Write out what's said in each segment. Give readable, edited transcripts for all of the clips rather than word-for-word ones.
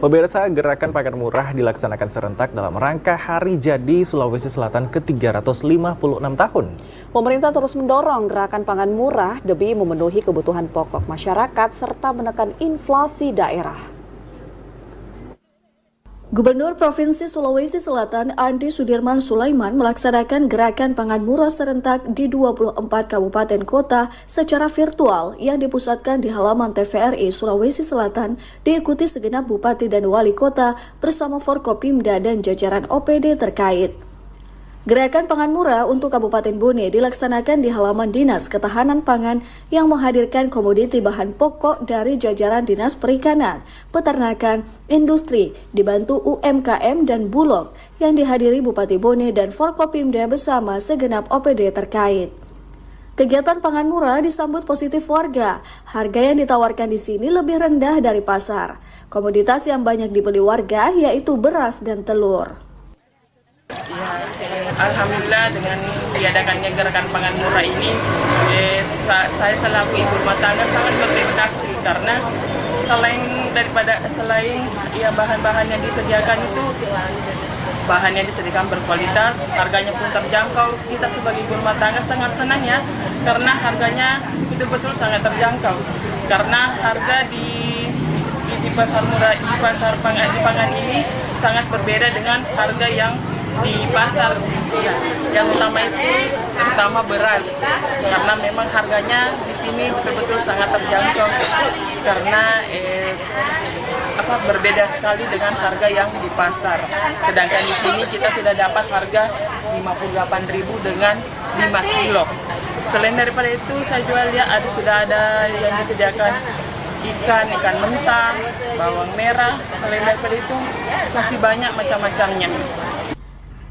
Pemirsa, gerakan pangan murah dilaksanakan serentak dalam rangka Hari Jadi Sulawesi Selatan ke-356 tahun. Pemerintah terus mendorong gerakan pangan murah demi memenuhi kebutuhan pokok masyarakat serta menekan inflasi daerah. Gubernur Provinsi Sulawesi Selatan Andi Sudirman Sulaiman melaksanakan gerakan pangan murah serentak di 24 kabupaten kota secara virtual yang dipusatkan di halaman TVRI Sulawesi Selatan, diikuti segenap bupati dan wali kota bersama Forkopimda dan jajaran OPD terkait. Gerakan pangan murah untuk Kabupaten Bone dilaksanakan di halaman Dinas Ketahanan Pangan yang menghadirkan komoditi bahan pokok dari jajaran Dinas Perikanan, Peternakan, Industri, dibantu UMKM dan Bulog yang dihadiri Bupati Bone dan Forkopimda bersama segenap OPD terkait. Kegiatan pangan murah disambut positif warga. Harga yang ditawarkan di sini lebih rendah dari pasar. Komoditas yang banyak dibeli warga yaitu beras dan telur. Alhamdulillah dengan diadakannya gerakan pangan murah ini, saya selaku ibu rumah tangga sangat berterima kasih karena selain bahan-bahan yang disediakan itu bahan yang disediakan berkualitas, harganya pun terjangkau. Kita sebagai ibu rumah tangga sangat senang ya karena harganya betul-betul sangat terjangkau. Karena harga di pasar murah di pangan ini sangat berbeda dengan harga yang di pasar. Yang utama itu terutama beras karena memang harganya di sini betul-betul sangat terjangkau karena berbeda sekali dengan harga yang di pasar. Sedangkan di sini kita sudah dapat harga 58.000 dengan 5 kilo. Selain daripada itu saya juga lihat sudah ada yang disediakan ikan mentah, bawang merah. Selain daripada itu masih banyak macam-macamnya.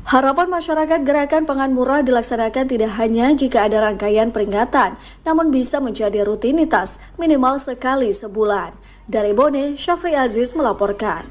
Harapan masyarakat gerakan pangan murah dilaksanakan tidak hanya jika ada rangkaian peringatan, namun bisa menjadi rutinitas minimal sekali sebulan. Dari Bone, Syafri Aziz melaporkan.